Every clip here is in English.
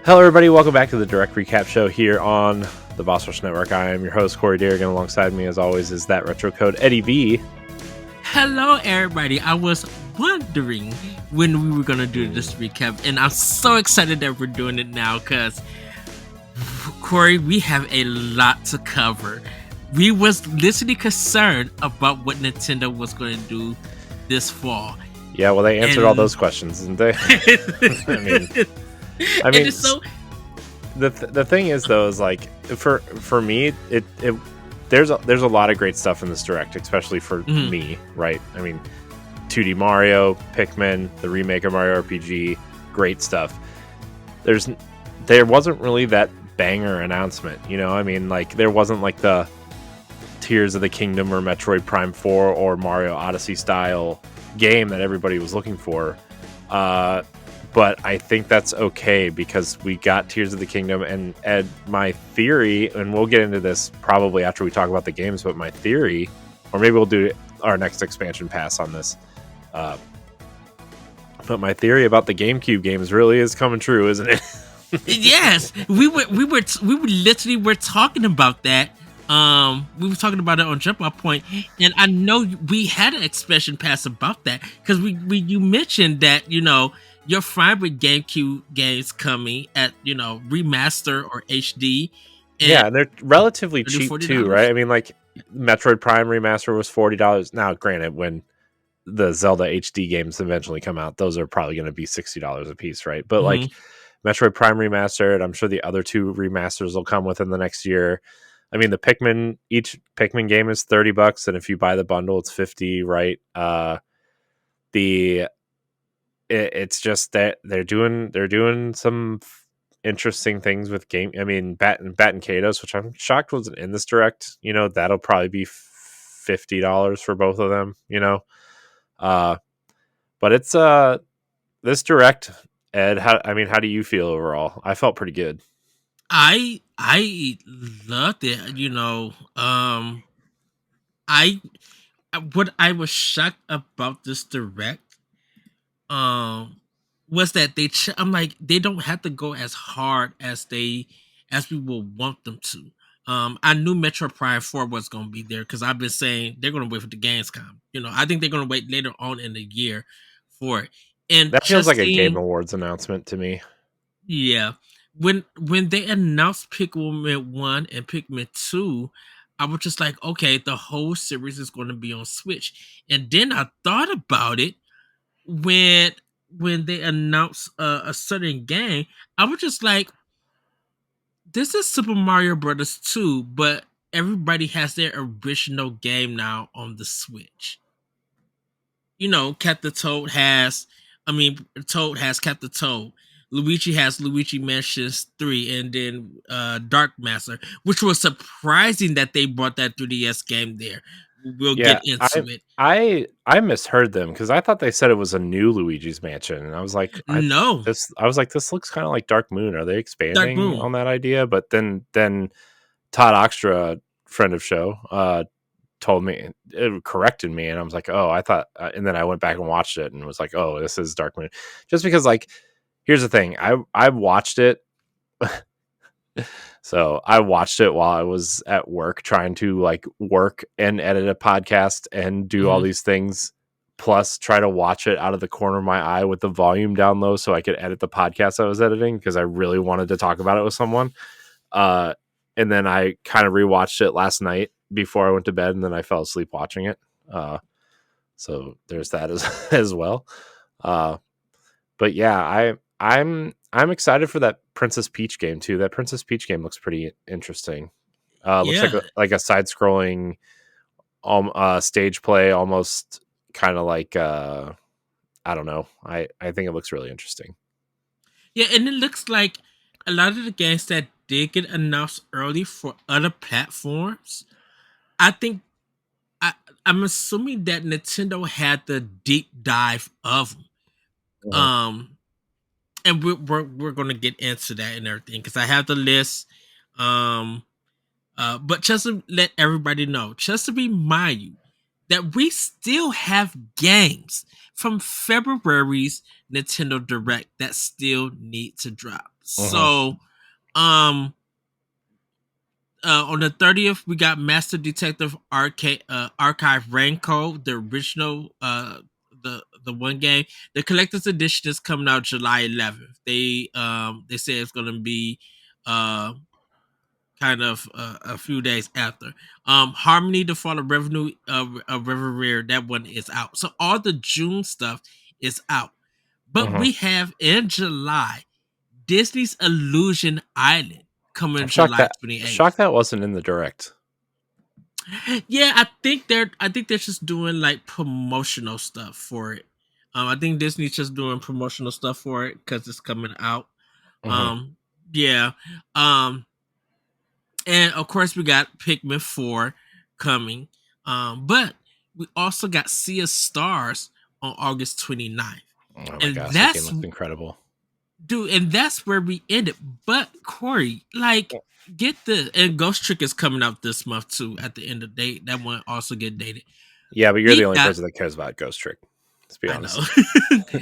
Hello, everybody. Welcome back to the Direct Recap Show here on the Boss Rush Network. I am your host, Corey Derrigan. Alongside me, as always, is that retro code Eddie B. Hello, everybody. I was wondering when we were going to do this recap, and I'm so excited that we're doing it now because, Corey, we have a lot to cover. We was literally concerned about what Nintendo was going to do this fall. Yeah, well, they answered all those questions, didn't they? I mean, so the thing is, though, is like for me, there's a lot of great stuff in this Direct, especially for me, right? I mean, 2D Mario, Pikmin, the remake of Mario RPG, great stuff. There wasn't really that banger announcement, you know? I mean, like, there wasn't like the Tears of the Kingdom or Metroid Prime 4 or Mario Odyssey style game that everybody was looking for. But I think that's okay because we got Tears of the Kingdom, and Ed, my theory, and we'll get into this probably after we talk about the games, but my theory, or maybe we'll do our next expansion pass on this. But my theory about the GameCube games really is coming true, isn't it? Yes, we literally were talking about that. We were talking about it on Jump Off Point, and I know we had an expansion pass about that because you mentioned that you're fine with GameCube games coming at remaster or HD. Yeah, and they're relatively cheap too, right? I mean, like Metroid Prime remaster was $40. Now, granted, when the Zelda HD games eventually come out, those are probably going to be $60 a piece, right? But like Metroid Prime remastered, I'm sure the other two remasters will come within the next year. I mean, each Pikmin game is $30, and if you buy the bundle, it's $50, right? It's just that they're doing some interesting things with game. I mean, Bat and Kados, which I'm shocked wasn't in this Direct. That'll probably be $50 for both of them. But it's this Direct, Ed. How do you feel overall? I felt pretty good. I loved it. I what I was shocked about this Direct was that I'm like, they don't have to go as hard as we will want them to. I knew Metro Prime 4 was going to be there because I've been saying they're going to wait for the Gamescom. I think they're going to wait later on in the year for it. And that feels like a Game Awards announcement to me. Yeah. When they announced Pikmin 1 and Pikmin 2, I was just like, okay, the whole series is going to be on Switch. And then I thought about it when they announced a certain game. I was just like, this is Super Mario Brothers 2, but everybody has their original game now on the Switch. Captain Toad has Captain Toad. Luigi has Luigi Mansions 3, and then Dark Master, which was surprising that they brought that 3DS game there. We'll get into it. I misheard them because I thought they said it was a new Luigi's Mansion, and I was like, no. This looks kind of like Dark Moon. Are they expanding on that idea? But then Todd Oxtra, friend of show, told me, it corrected me, and I was like, oh, I thought, and then I went back and watched it and was like, oh, this is Dark Moon. Just because, like, here's the thing, I watched it. So I watched it while I was at work trying to like work and edit a podcast and do all these things, plus try to watch it out of the corner of my eye with the volume down low so I could edit the podcast I was editing because I really wanted to talk about it with someone. And then I kind of rewatched it last night before I went to bed, and then I fell asleep watching it. So there's that as well. But yeah, I'm excited for that Princess Peach game too. That Princess Peach game looks pretty interesting. Looks like a side-scrolling stage play, almost kind of like I don't know. I think it looks really interesting. Yeah, and it looks like a lot of the games that did get announced early for other platforms, I think I'm assuming that Nintendo had the deep dive of them. And we're gonna get into that and everything because I have the list. But just to let everybody know, just to remind you, that we still have games from February's Nintendo Direct that still need to drop. Mhm. So, um, on the 30th, we got Master Detective Archive Raincoat, the original, the one game. The collector's edition is coming out July 11th. They say it's gonna be uh kind of a few days after. Harmony, the Fall of Revenue of Reverie, that one is out. So all the June stuff is out. But Mhm. we have in July Disney's Illusion Island coming I'm shocked July that 28th. wasn't in the direct. Yeah, I think they're just doing like promotional stuff for it. I think Disney's just doing promotional stuff for it because it's coming out. Mhm. Um, yeah. Um, and of course we got Pikmin 4 coming. But we also got Sea of Stars on August 29th. Oh my And gosh, that game that's looks incredible. dude, and that's where we ended. But Corey, like, get the and Ghost Trick is coming out this month too. At the end of the day, that one also get dated. Yeah, but you're the We only got person that cares about Ghost Trick. Let's be I know. honest.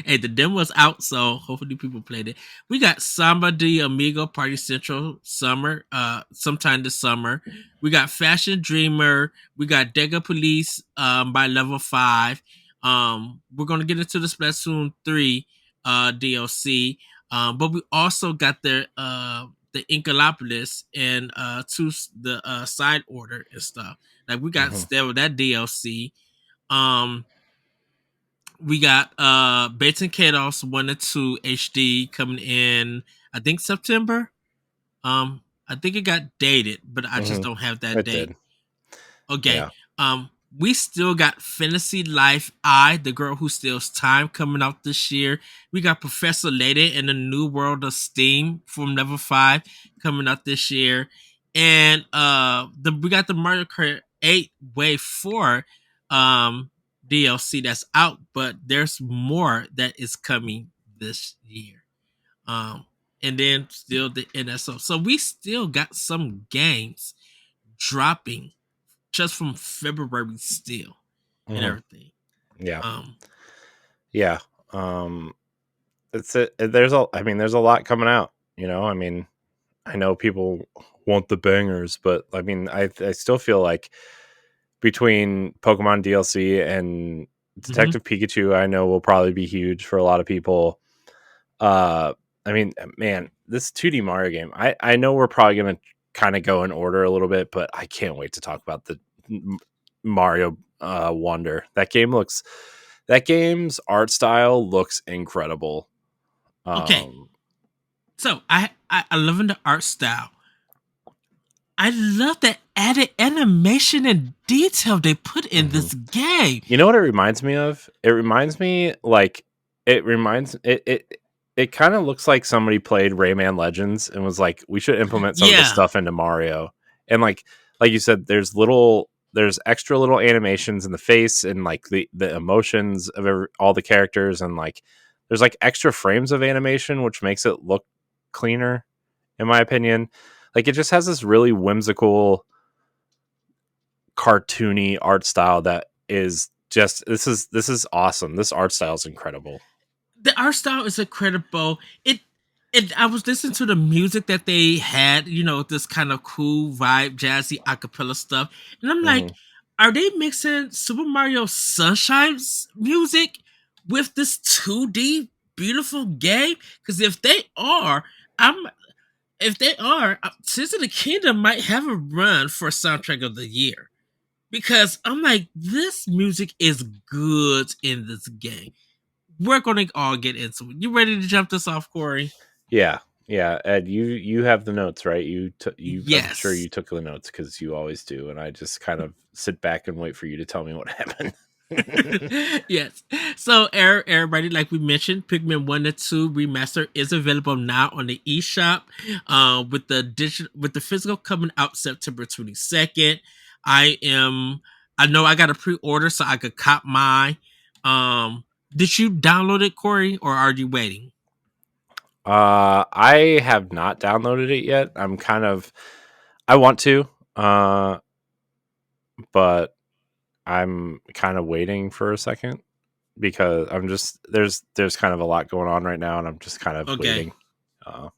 Hey, the demo's out, so hopefully people played it. We got Samba de Amigo Party Central summer, sometime this summer. We got Fashion Dreamer. We got Dega Police by level 5. We're gonna get into the Splatoon 3 DLC. But we also got the Incalopolis and the side order and stuff. Like we got Mhm. still that DLC. Um we got Bates and Kados 1 and 2 HD coming in, I think September. I think it got dated, but I just Mhm. don't have that It date. did. Okay. Yeah. We still got Fantasy Life I, the girl who steals time, coming out this year. We got Professor Layton and the New World of Steam from Level 5 coming out this year. And we got the Mario Kart 8 Wave 4 DLC that's out, but there's more that is coming this year. Um and then still the NSO. So we still got some games dropping just from February still and Mhm. everything. Yeah. Um, Yeah. Um it's a, there's a I mean there's a lot coming out, you know? I mean, I know people want the bangers, but I mean I still feel like between Pokemon DLC and mhm. Detective Pikachu, I know will probably be huge for a lot of people. Uh, I mean, man, this 2D Mario game. I know we're probably gonna kind of go in order a little bit, but I can't wait to talk about the Mario Wonder. That game's art style looks incredible. Okay, Um, so I love the art style. I love the added animation and detail they put in mhm. this game. You know what it reminds me of? It reminds me like it kind of looks like somebody played Rayman Legends and was like, we should implement some of this Yeah. stuff into Mario. And like you said, there's extra little animations in the face and like the emotions of all the characters, and like there's like extra frames of animation which makes it look cleaner in my opinion. Like it just has this really whimsical cartoony art style that is just this is awesome. This art style is incredible. The art style is incredible. It I was listening to the music that they had, this kind of cool vibe, jazzy acapella stuff, and I'm like, Hmm. are they mixing Super Mario Sunshine's music with this 2D beautiful game? Because I'm if they are, Tears of the Kingdom might have a run for soundtrack of the year. Because I'm like, this music is good in this game. We're gonna all get into it. You ready to jump this off, Corey? Yeah, yeah. Ed, you have the notes, right? You I'm sure Yes. you took the notes because you always do, and I just kind of sit back and wait for you to tell me what happened. Yes. So, everybody, like we mentioned, Pikmin 1 and 2 remaster is available now on the eShop. With the physical coming out September 22nd. I am I know I got a pre-order so I could cop mine. Did you download it, Corey, or are you waiting? I have not downloaded it yet. I want to, but I'm kind of waiting for a second because I'm just there's kind of a lot going on right now, and I'm just kind of Okay. waiting. Uh,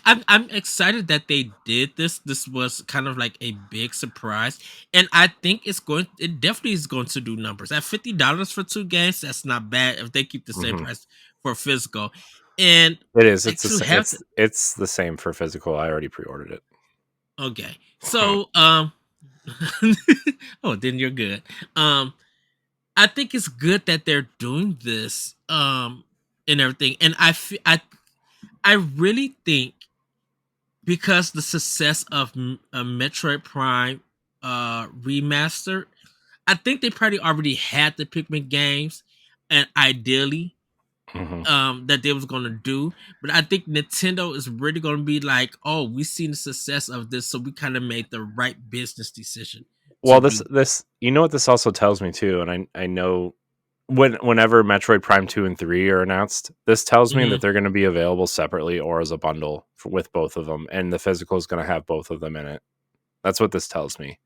I'm excited that they did this. This was kind of like a big surprise, and I think it definitely is going to do numbers at $50 for two games. That's not bad if they keep the same mhm. price for physical, and It is. like to have the, It's the same for physical. I already pre-ordered it. okay. So oh, then you're good. I think it's good that they're doing this and everything, and I really think because the success of Metroid Prime remastered, I think they probably already had the Pikmin games, and ideally, Mhm. that they was gonna do. But I think Nintendo is really gonna be like, oh, we seen the success of this, so we kind of made the right business decision to Well, do. this you know what this also tells me too, and I know whenever Metroid Prime 2 and 3 are announced, this tells me Hmm. that they're going to be available separately or as a bundle with both of them, and the physical is going to have both of them in it. That's what this tells me.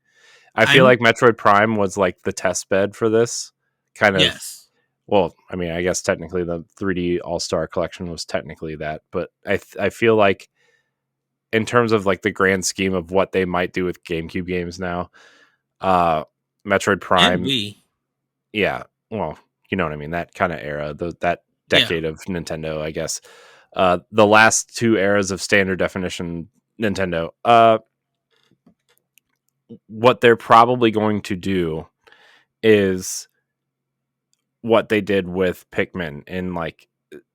I feel I'm like Metroid Prime was like the test bed for this kind of. yes, Well, I mean, I guess technically the 3D All Star Collection was technically that, but I feel like in terms of like the grand scheme of what they might do with GameCube games now, uh, Metroid and Prime, we, yeah, well, you know what I mean, that kind of era, that yeah. decade of Nintendo, I guess. The last two eras of standard definition Nintendo. What they're probably going to do is what they did with Pikmin and like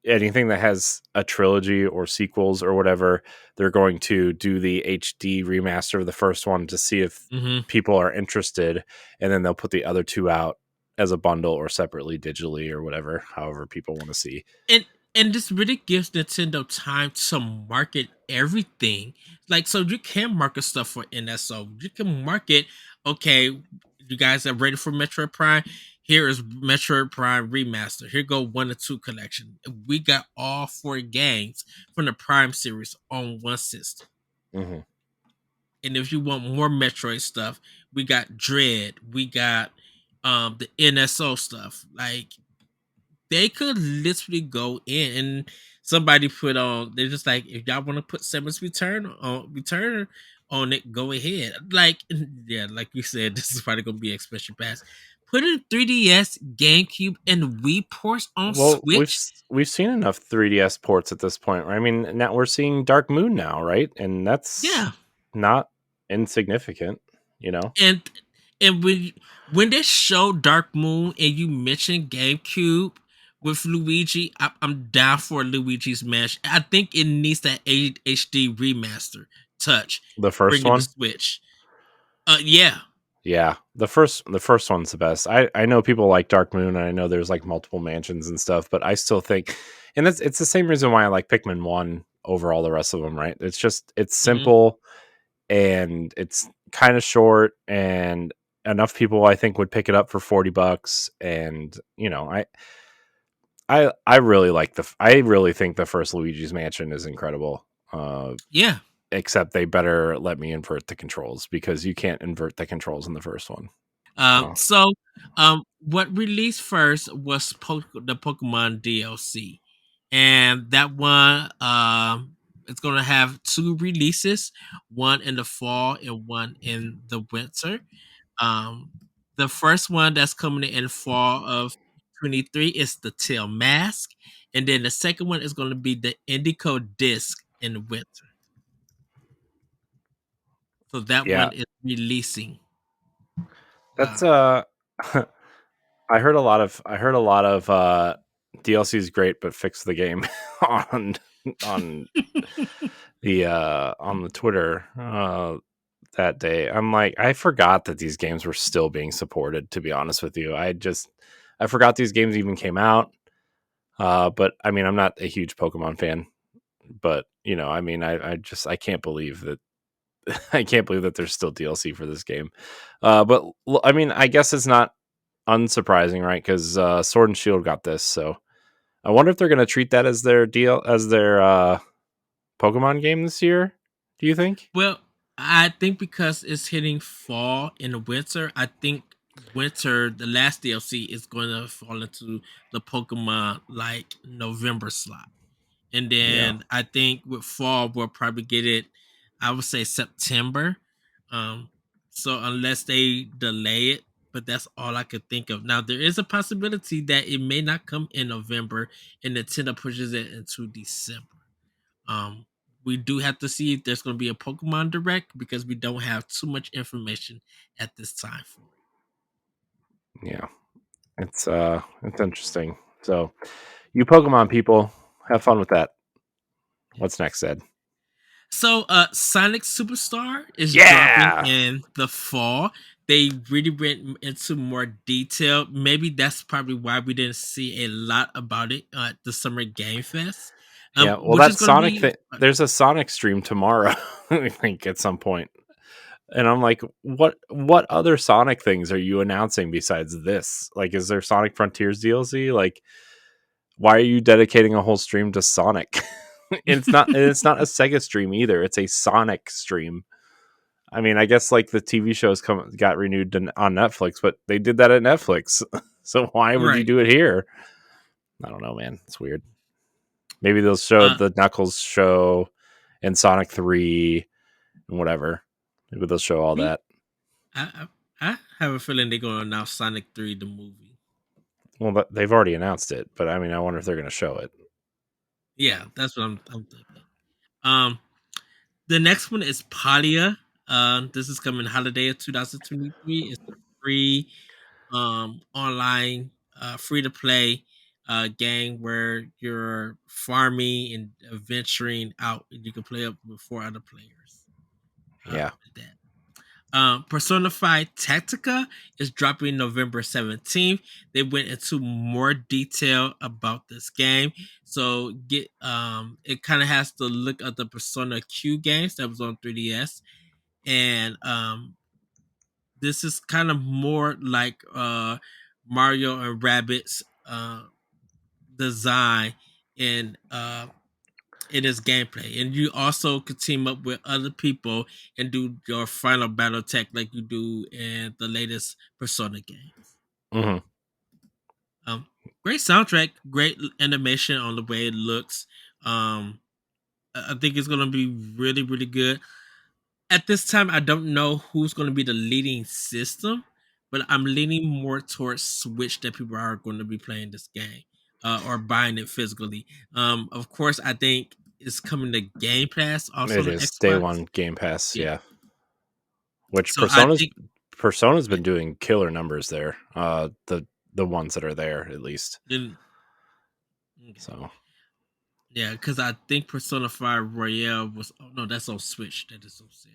anything that has a trilogy or sequels or whatever, they're going to do the HD remaster of the first one to see if Hmm. people are interested, and then they'll put the other two out as a bundle or separately digitally or whatever, however people want to see. and and this really gives Nintendo time to market everything. Like, so you can market stuff for NSO. You can market, okay, you guys are ready for Metroid Prime. Here is Metroid Prime Remaster. Here go 1 and 2 collection. We got all four games from the Prime series on one system. Mm-hmm. And if you want more Metroid stuff, we got Dread. We got the NSO stuff. Like, they could literally go in and somebody put on, they're just like, if y'all want to put Seven's return on it, go ahead. Like, yeah, like you said, this is probably gonna be expansion pass. Put in 3DS, GameCube, and Wii ports on Well, Switch. we've seen enough 3DS ports at this point. Right? I mean, now we're seeing Dark Moon now, right? And that's Yeah. not insignificant, you know. And when they show Dark Moon and you mention GameCube with Luigi, I'm down for Luigi's Mansion. I think it needs that HD remaster touch. The first Bringing the one, Switch. Yeah. yeah, the first one's the best. I know people like Dark Moon, and I know there's like multiple mansions and stuff, but I still think, and it's the same reason why I like Pikmin 1 over all the rest of them. Right? It's just it's Hmm. simple and it's kind of short, and enough people I think would pick it up for $40, and you know I really like I really think the first Luigi's Mansion is incredible. Yeah. Except they better let me invert the controls because you can't invert the controls in the first one. Oh. So what released first was the Pokemon DLC. And that one it's gonna have two releases, one in the fall and one in the winter. Um, the first one that's coming in fall of 23 is the Tail Mask, and then the second one is going to be the Indigo Disc in winter. So that Yeah, one is releasing. that's Uh, I heard a lot of DLC is great, but fix the game on on on the Twitter that day. I'm like, I forgot that these games were still being supported. To be honest with you, I forgot these games even came out. But I mean, I'm not a huge Pokemon fan, but you know, I mean, I can't believe that I can't believe that there's still DLC for this game. But I mean, I guess it's not unsurprising, right? Because Sword and Shield got this, so I wonder if they're going to treat that as their deal as their Pokemon game this year. Do you think? well, I think because it's hitting fall and winter, I think winter, the last DLC is going to fall into the Pokemon like November slot. And Yeah. then I think with fall we'll probably get it. I would say September. Um, so unless they delay it, but that's all I could think of. Now there is a possibility that it may not come in November, and Nintendo pushes it into December. Um, we do have to see if there's going to be a Pokemon Direct because we don't have too much information at this time for it. Yeah. It's interesting. So you Pokemon people, have fun with that. What's next, Ed? So, Sonic Superstar is dropping Yeah. in the fall. They really went into more detail. Maybe that's probably why we didn't see a lot about it at the Summer Game Fest. Yeah. Well, Which is that going to Sonic be thing. There's a Sonic stream tomorrow, I think, at some point. And I'm like, what other Sonic things are you announcing besides this? Like, is there Sonic Frontiers DLC? Like, why are you dedicating a whole stream to Sonic? And it's not a Sega stream either. It's a Sonic stream. I mean, I guess like the TV shows got renewed on Netflix, but they did that at Netflix. So why would you right. do it here? I don't know, man. It's weird. Maybe they'll show Uh, the Knuckles show and Sonic 3 and whatever. Maybe they'll show all me, that. I have a feeling they're going to announce Sonic 3, the movie. Well, but they've already announced it, but I mean, I wonder if they're going to show it. Yeah, that's what I'm thinking. Um, the next one is Palia. This is coming holiday of 2023. It's a free online free to play game where you're farming and adventuring out and you can play up with four other players. Yeah. Like that. Persona 5 Tactica is dropping November 17th. They went into more detail about this game. So get it kind of has the look of the Persona Q games that was on 3DS. And this is kind of more like Mario and Rabbids design in in its gameplay. And you also could team up with other people and do your final battle tech like you do in the latest Persona games. Hmm. Um, Great soundtrack, great animation on the way it looks. Um, I think it's gonna be really, really good. At this time, I don't know who's going to be the leading system, but I'm leaning more towards Switch that people are going to be playing this game or buying it physically. Of course, I think it's coming to Game Pass also It on the is day Xbox. one Game Pass. Yeah. Yeah. Which So I think Persona's yeah, been doing killer numbers there. The ones that are there at least. then okay. So Yeah, because I think Persona 5 Royale was oh no, that's on Switch. That is on sale.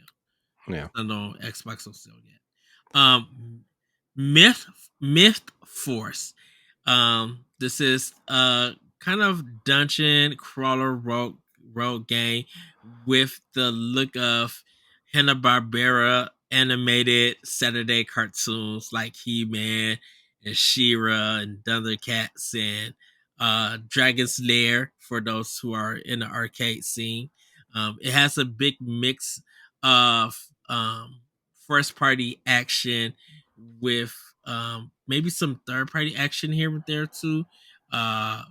yeah. Not on Xbox on sale yet. Myth Myth Force. This is a kind of dungeon crawler rogue game with the look of Hanna Barbera animated Saturday cartoons like He Man and She-Ra and Thundercats and Dragon's Lair for those who are in the arcade scene. It has a big mix of first party action with maybe some third party action here and there too. Uh,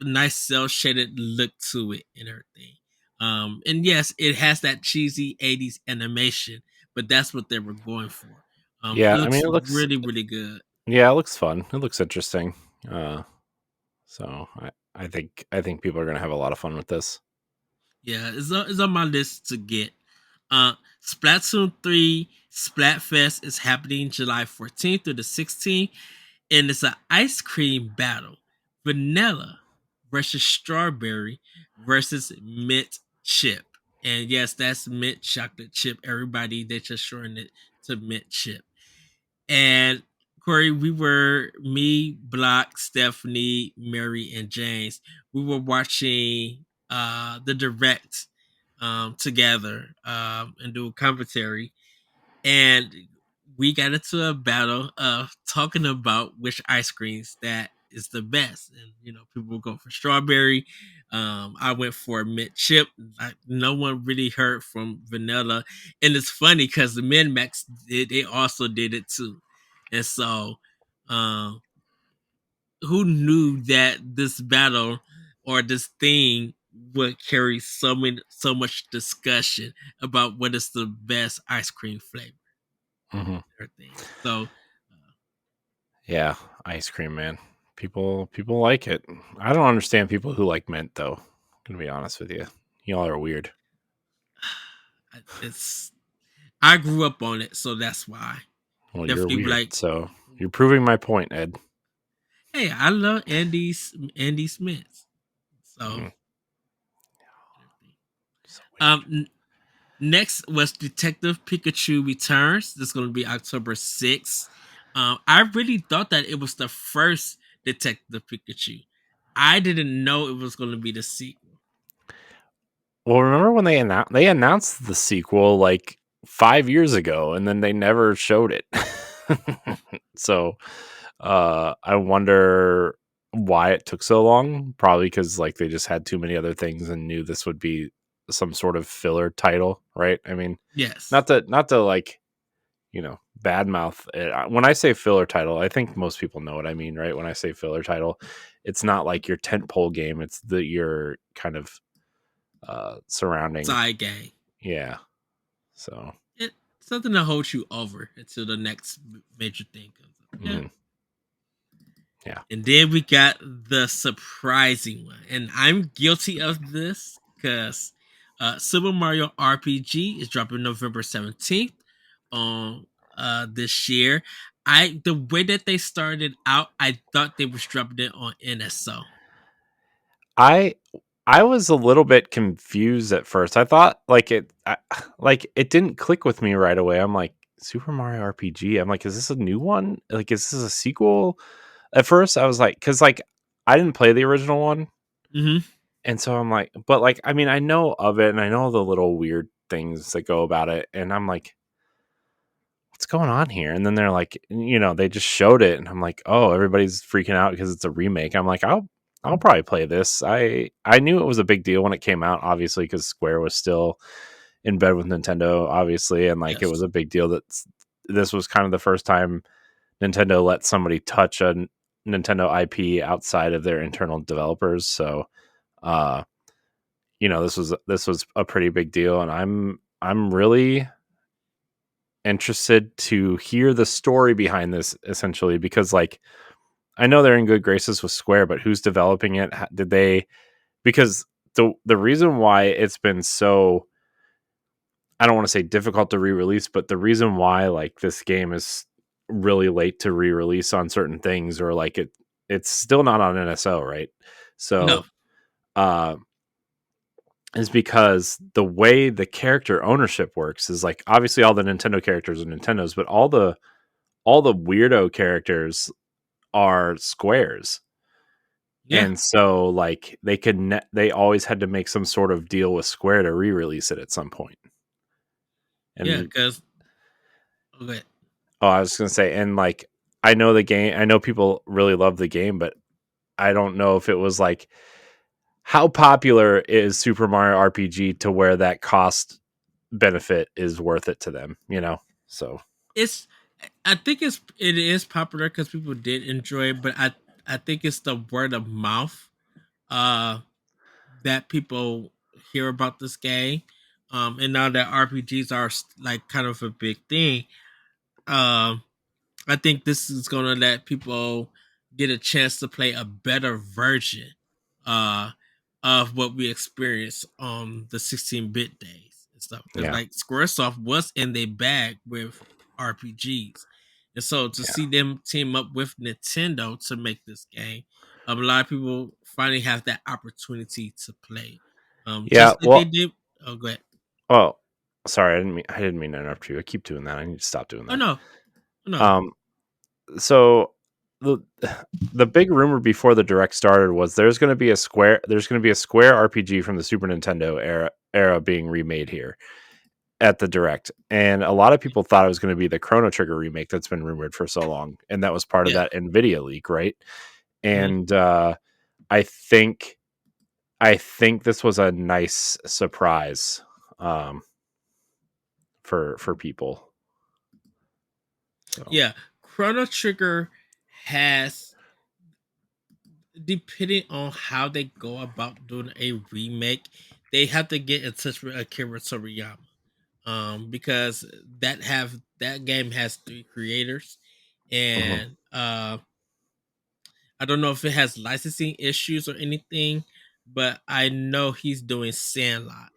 Nice cell shaded look to it and everything. And yes, it has that cheesy 80s animation, but that's what they were going for. It Yeah, I mean looks it looks really, really good. yeah, it looks fun. It looks interesting. Uh so I think people are gonna have a lot of fun with this. Yeah, it's on my list to get. Splatoon 3 Splatfest is happening July 14th through the 16th, and it's an ice cream battle. Vanilla versus strawberry versus mint chip. And yes, that's mint chocolate chip. Everybody, they just shorten it to mint chip. And Corey, we were me, Block, Stephanie, Mary, and James. We were watching the direct together and do a commentary, and we got into a battle of talking about which ice creams that is the best. And people go for strawberry. I went for mint chip. No one really heard from vanilla, and it's funny because the Min Max they also did it too. And so, um, who knew that this battle or this thing would carry so much discussion about what is the best ice cream flavor Mhm. or thing. So, Yeah, ice cream, man. People like it. I don't understand people who like mint though. Gonna be honest with you. Y'all are weird. it's I grew up on it, so that's why. Well, you're Definitely weird. like, So you're proving my point, Ed. hey, I love Andy Smith. So, Mhm. So weird. um, next was Detective Pikachu Returns. This is going to be October 6th. I really thought that it was the first Detective Pikachu. I didn't know it was going to be the sequel. Well, remember when they announced the sequel like 5 years ago, and then they never showed it. So, I wonder why it took so long. Probably because like they just had too many other things and knew this would be some sort of filler title, right? I mean, Yes. not to like badmouth it. When I say filler title, I think most people know what I mean, right? When I say filler title, it's not like your tentpole game. It's your kind of surrounding. Side game. Yeah. So, It something to hold you over until the next major thing comes up. Yeah. mhm, yeah. And then we got the surprising one. And I'm guilty of this because Super Mario RPG is dropping November 17th on this year. The way that they started out, I thought they was dropping it on NSO. I I was a little bit confused at first. I thought like it didn't click with me right away. I'm like, Super Mario RPG. I'm like, is this a new one? Like, is this a sequel? At first, I was like, because like I didn't play the original one, Mm-hmm. and so I'm like, but like, I mean, I know of it, and I know the little weird things that go about it, and I'm like, what's going on here? And then they're like, they just showed it, and I'm like, oh, everybody's freaking out because it's a remake. I'm like, I'll probably play this. I knew it was a big deal when it came out, obviously, because Square was still in bed with Nintendo, obviously, and like it was Yes. a big deal that this was kind of the first time Nintendo let somebody touch a Nintendo IP outside of their internal developers. So, uh, this was a pretty big deal, and I'm really interested to hear the story behind this, essentially, because like I know they're in good graces with Square, but who's developing it? Did they? Because the reason why it's been so, I don't want to say difficult to re-release, but the reason why like this game is really late to re-release on certain things, or like it's still not on NSO, right? No. So uh is because the way the character ownership works is like obviously all the Nintendo characters are Nintendo's, but all the weirdo characters are Squares. Yeah. And so like they always had to make some sort of deal with Square to re-release it at some point. Yeah. And Because, okay. oh, I was going to say, and like I know people really love the game, but I don't know if it was like how popular is Super Mario RPG to where that cost benefit is worth it to them. So, It's I think it is popular because people did enjoy it, but I think it's the word of mouth uh that people hear about this game. And now that RPGs are like kind of a big thing, um I think this is gonna let people get a chance to play a better version uh of what we experienced on the 16-bit days and stuff. Because yeah. like Squaresoft was in their bag with RPGs. And so to Yeah. see them team up with Nintendo to make this game, a lot of people finally have that opportunity to play. Yeah, Just like they well, did. Oh, go ahead. oh, sorry, I didn't mean to interrupt you. I keep doing that. I need to stop doing Oh that. no, no. Um so the the big rumor before the direct started was there's going to be a Square RPG from the Super Nintendo era being remade here at the direct. And a lot of people thought it was going to be the Chrono Trigger remake that's been rumored for so long, and that was part of Yeah. that Nvidia leak, right? Mhm. And I think I think this was a nice surprise um for people. So, Yeah. Chrono Trigger has, depending on how they go about doing a remake, they have to get in touch with Akira Toriyama. Because that game has three creators, Hmm. and I don't know if it has licensing issues or anything, but I know he's doing Sandlot.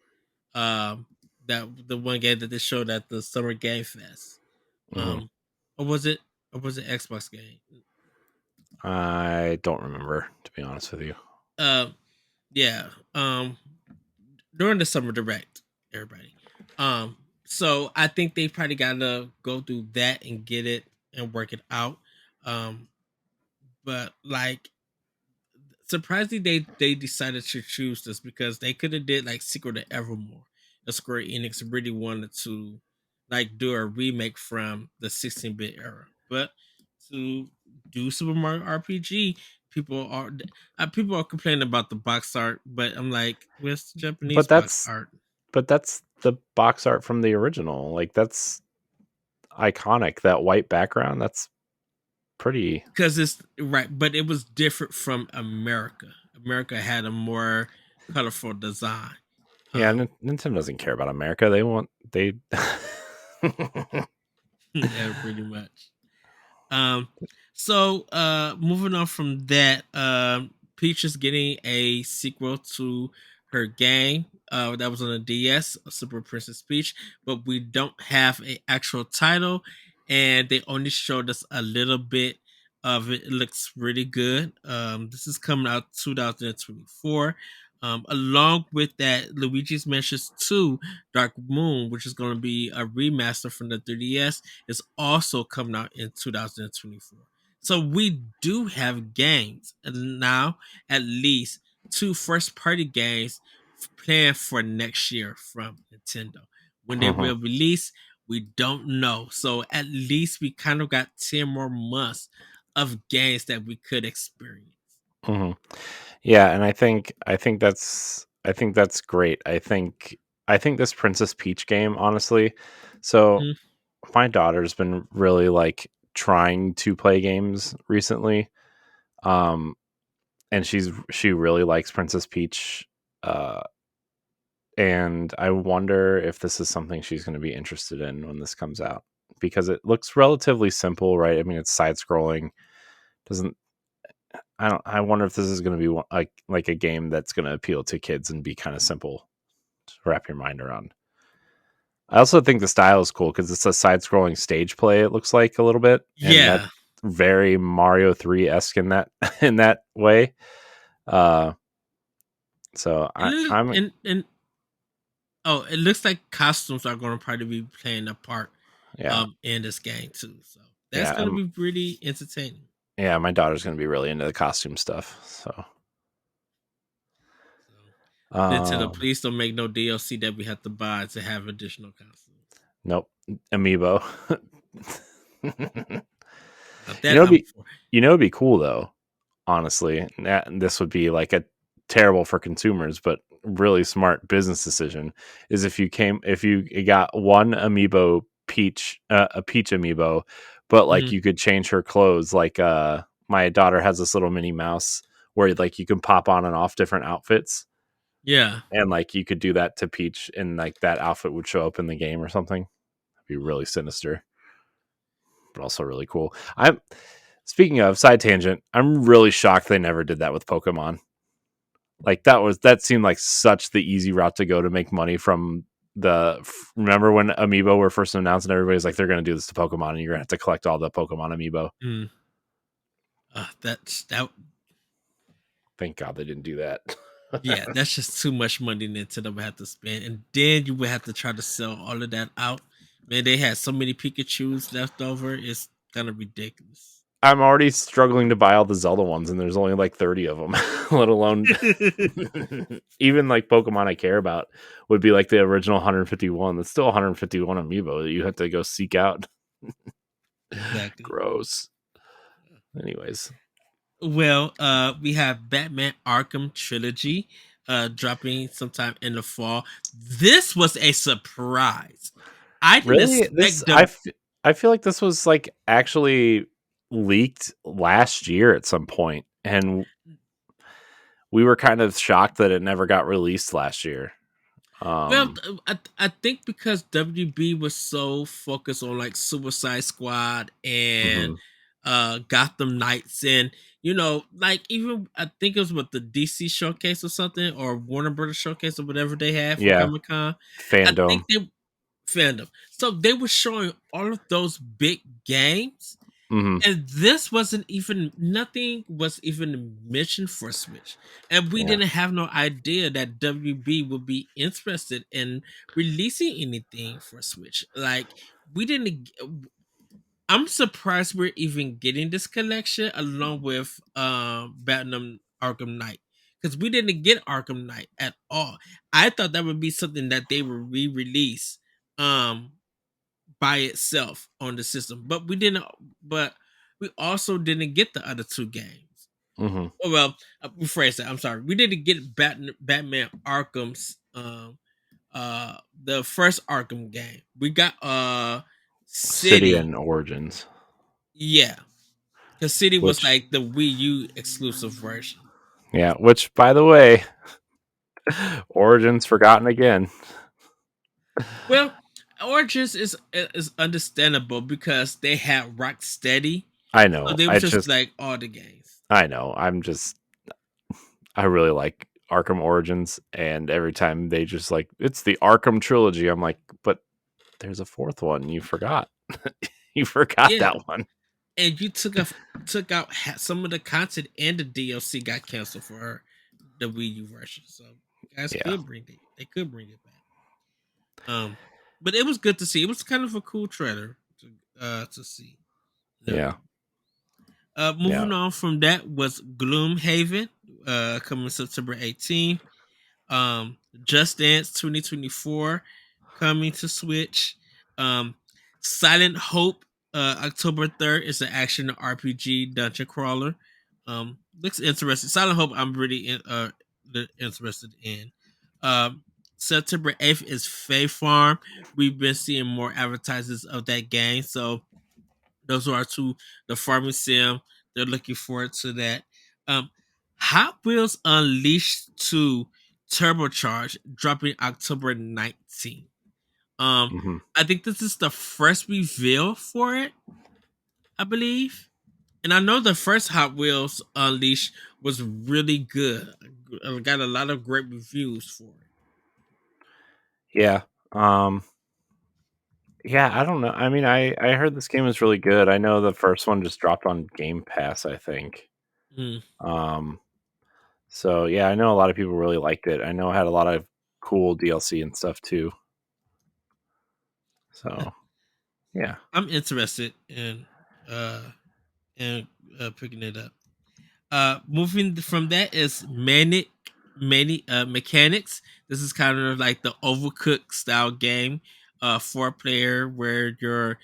Um, that the one game that they showed at the Summer Game Fest. Hmm. Um, or was it Xbox game? I don't remember, to be honest with you. Uh, yeah. During the Summer Direct, everybody. Um, so I think they probably gotta go through that and get it and work it out. Um, but like surprisingly they decided to choose this because they could have did like Secret of Evermore. The Square Enix really wanted to like do a remake from the 16-bit era, but to do Super Mario RPG, people are complaining about the box art, but I'm like, where's the Japanese But box that's art? but that's the box art from the original. Like that's iconic. That white background, that's pretty. Because it's right, but it was different from America. America had a more colorful design. Yeah, Um, Nintendo doesn't care about America. They want they. yeah, pretty much. Um, moving on from that, Peach is getting a sequel to her game. That was on the DS, Super Princess Peach, but we don't have an actual title, and they only showed us a little bit of it. It looks really good. This is coming out 2024. Along with that, Luigi's Mansion 2 Dark Moon, which is going to be a remaster from the 3DS, is also coming out in 2024. So we do have games now, at least two first party games planned for next year from Nintendo. When they Mhm, will release, we don't know. So at least we kind of got 10 more months of games that we could experience. mhm. Yeah, and I think that's great. I think this Princess Peach game, honestly. So Mm, my daughter's been really like trying to play games recently. Um, and she really likes Princess Peach. Uh, and I wonder if this is something she's going to be interested in when this comes out because it looks relatively simple, right? I mean, it's side scrolling. Doesn't I don't I wonder if this is going to be like a game that's going to appeal to kids and be kind of simple to wrap your mind around. I also think the style is cool because it's a side-scrolling stage play. It looks like a little bit, and that's yeah. very Mario 3 esque in that in that way. Uh, so I'm And oh, it looks like costumes are going to probably be playing a part yeah in this game too. So that's yeah going to be really entertaining. yeah. My daughter's gonna be really into the costume stuff. So So Nintendo, um, please don't make no DLC that we have to buy to have additional costumes. nope, amiibo. Now you that know, it'd I'm be for. it'd be cool though. Honestly, and this would be like a terrible for consumers, but really smart business decision is if you got one amiibo peach, a peach amiibo, but like Mhm. you could change her clothes. Like my daughter has this little Minnie Mouse where like you can pop on and off different outfits, Yeah. and like you could do that to Peach, and like that outfit would show up in the game or something. It'd be really sinister, but also really cool. I'm Speaking of side tangent, I'm really shocked they never did that with Pokemon. Like that seemed like such the easy route to go to make money from remember when Amiibo were first announced and everybody's like they're going to do this to Pokemon and you're going to have to collect all the Pokemon Amiibo. Mm. That's that. Thank God they didn't do that. Yeah, that's just too much money Nintendo would have to spend, and then you would have to try to sell all of that out. Man, they had so many Pikachu's left over. It's kind of ridiculous. I'm already struggling to buy all the Zelda ones and there's only like 30 of them, let alone even like Pokemon I care about would be like the original 151. That's still 151 Amiibo that you have to go seek out. Exactly. Gross. Anyways, Well, we have Batman Arkham Trilogy dropping sometime in the fall. This was a surprise. I didn't really, this expect them. I feel like this was like actually leaked last year at some point, and we were kind of shocked that it never got released last year. Well, Um, I think because WB was so focused on like Suicide Squad and mhm. Gotham Knights, and like even I think it was what the DC showcase or something, or Warner Brothers showcase or whatever they had for Yeah, Comic Con. I think fandom. they fandom. So they were showing all of those big games, Mhm. and this wasn't even nothing was even mentioned for Switch. And we Yeah. didn't have no idea that WB would be interested in releasing anything for Switch. Like we didn't I'm surprised we're even getting this collection along with Batman Arkham Knight. Because we didn't get Arkham Knight at all. I thought that would be something that they would re-release um by itself on the system. But we didn't. But we also didn't get the other two games. Mhm. Oh, well, rephrase that. I'm sorry. We didn't get Batman Arkham's the first Arkham game. We got City City. and Origins, Yeah, because City was which like the Wii U exclusive version. yeah, which by the way, Origins forgotten again. Well, Origins is understandable because they had Rocksteady, I so know. they was just like all the games. I know. I really like Arkham Origins, and every time they just like it's the Arkham trilogy, I'm like, but there's a fourth one. You forgot. You forgot Yeah, that one. and you took out some of the content, and the DLC got canceled for the Wii U version. So you guys Yeah. could bring it. They could bring it back. But it was good to see. It was kind of a cool trailer to see. Yeah. Yeah. Moving on from that was Gloomhaven, coming September 18th. Just Dance 2024 coming to Switch. Um, Silent Hope, October 3rd is an action RPG dungeon crawler. Looks interesting. Silent Hope, I'm really interested in. Um, September 8th is Fae Farm. We've been seeing more advertisements of that game, so those are our two. The farming sim. They're looking forward to that. Um, Hot Wheels Unleashed 2 Turbocharge dropping October 19th. Um, Hmm. I think this is the first reveal for it, I believe. And I know the first Hot Wheels Unleashed was really good. I got a lot of great reviews for it. Yeah. Um, yeah, I don't know. I mean, I heard this game is really good. I know the first one just dropped on Game Pass, I think. Mm. Um, so yeah, I know a lot of people really liked it. I know it had a lot of cool DLC and stuff too. So yeah. I'm interested uh in picking it up. Moving from that is mechanics. This is kind of like the overcooked style game, 4 player where you're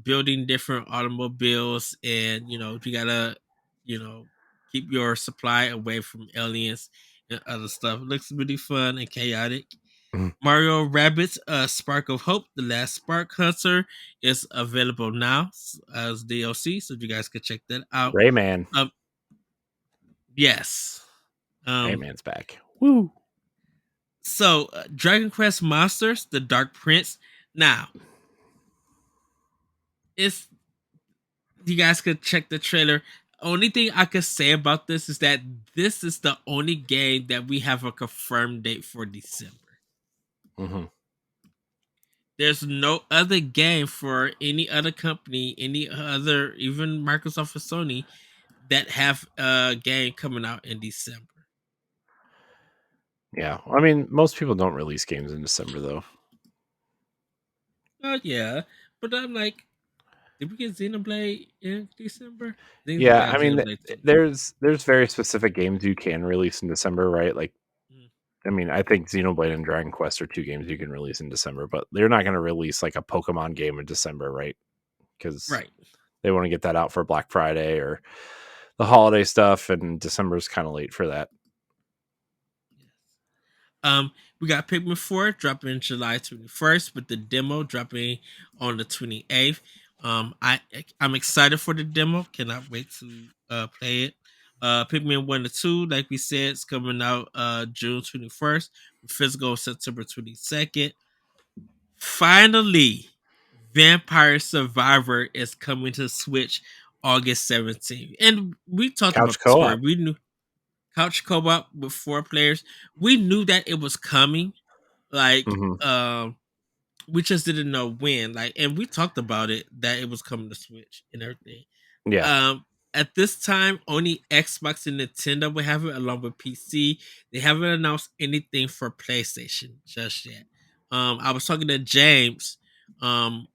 building different automobiles, and you gotta you know keep your supply away from aliens and other stuff. It looks really fun and chaotic. Mhm. Mario Rabbids Spark of Hope, The Last Spark Hunter is available now as DLC, so you guys can check that out. Rayman. Um, yes. Um, Rayman's back. Woo. so Dragon Quest Monsters, The Dark Prince. Now, if you guys could check the trailer, only thing I could say about this is that this is the only game that we have a confirmed date for December. Hmm. There's no other game for any other company, any other, even Microsoft or Sony, that have a game coming out in December. Yeah. I mean, most people don't release games in December though. Oh yeah, but I'm like, did we get Xenoblade in December? I think we Yeah, got I mean, Xenoblade too. there's very specific games you can release in December, right? Like, Mm. I mean, I think Xenoblade and Dragon Quest are two games you can release in December, but they're not going to release like a Pokemon game in December, right? Because Right. they want to get that out for Black Friday or the holiday stuff, and December's kind of late for that. Um, we got Pikmin 4 dropping July 21st, with the demo dropping on the 28th. I'm excited for the demo. Cannot wait to play it. Pikmin 1 to 2, like we said, is coming out June 21st, with physical September 22nd. Finally, Vampire Survivor is coming to Switch August 17th. And we talked Couch about the story. co-op. We knew couch co-op with 4 players. We knew that it was coming. Like, Hmm. we just didn't know when. Like, and we talked about it that it was coming to Switch and everything. Yeah. Um, at this time, only Xbox and Nintendo will have it, along with PC. They haven't announced anything for PlayStation just yet. I was talking to James, and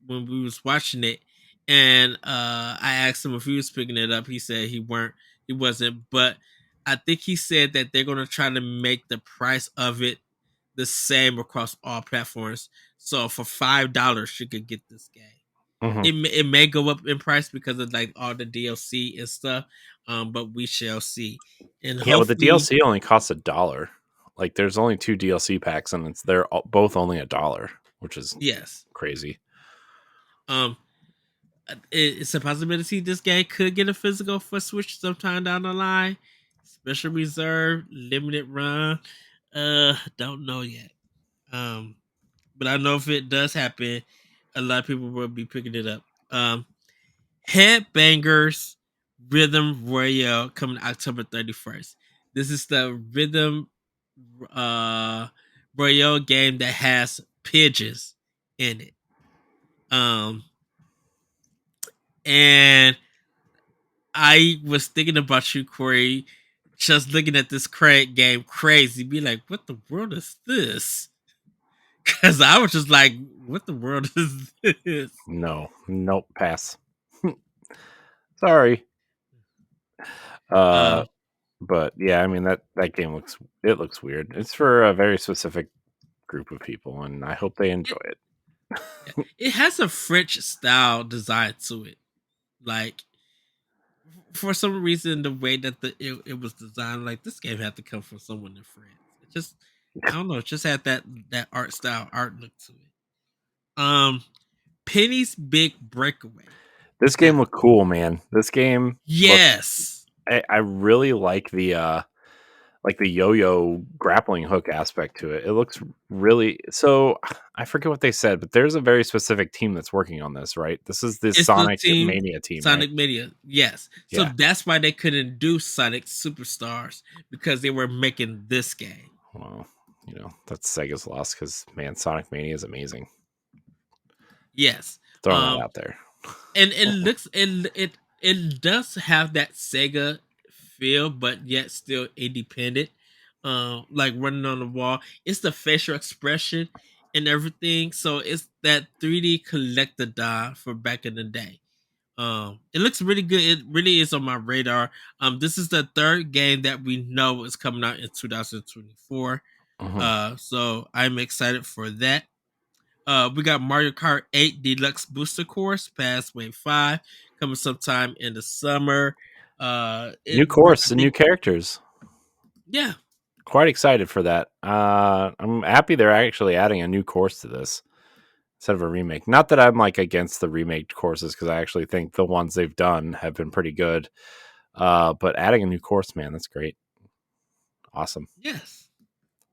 when we was watching it, and I asked him if he was picking it up. He said he wasn't, but I think he said that they're gonna try to make the price of it the same across all platforms. So for $5, you could get this game. Hmm. It may go up in price because of like all the DLC and stuff, but we shall see. And Yeah, but the hopefully, DLC only costs $1. Like, there's only 2 DLC packs, and both only $1, which is yes, crazy. um, it's a possibility this game could get a physical for Switch sometime down the line. Special reserve, limited run. Don't know yet. Um, but I know if it does happen, a lot of people will be picking it up. Headbangers Rhythm Royale coming October 31st. This is the Rhythm uh Royale game that has pigeons in it. Um and I was thinking about you, Corey, just looking at this game crazy, be like, what the world is this? Cause I was just like, what the world is this? No, nope, pass. Sorry. Uh, Um but yeah, I mean that game looks weird. It's for a very specific group of people, and I hope they enjoy it, it. it has a French style design to it. Like, for some reason, the way that it was designed, like, this game had to come from someone in France. It just, I don't know, it just had that art look to it. Penny's Big Breakaway. This Now, game looked cool, man. This game looked. yes, I really like the yo-yo grappling hook aspect to it. It looks really so. I forget what they said, but there's a very specific team that's working on this, right? This is the it's the Sonic team Mania team, right? Sonic Media. Yes, so Yeah. that's why they couldn't do Sonic Superstars, because they were making this game. Well, that's Sega's loss because man, Sonic Mania is amazing. Yes, Throwing that um, out there. and it does have that Sega feel, but yet still independent. Like running on the wall. It's the facial expression and everything. So it's that 3D collector die for back in the day. It looks really good. It really is on my radar. This is the third game that we know is coming out in 2024. Mhm. So I'm excited for that. We got Mario Kart 8 Deluxe Booster Course, past Wave 5, coming sometime in the summer. New I course and new think, characters. yeah, Quite excited for that. I'm happy they're actually adding a new course to this instead of a remake. Not that I'm like against the remake courses because I actually think the ones they've done have been pretty good. But adding a new course, man, that's great. Awesome. yes,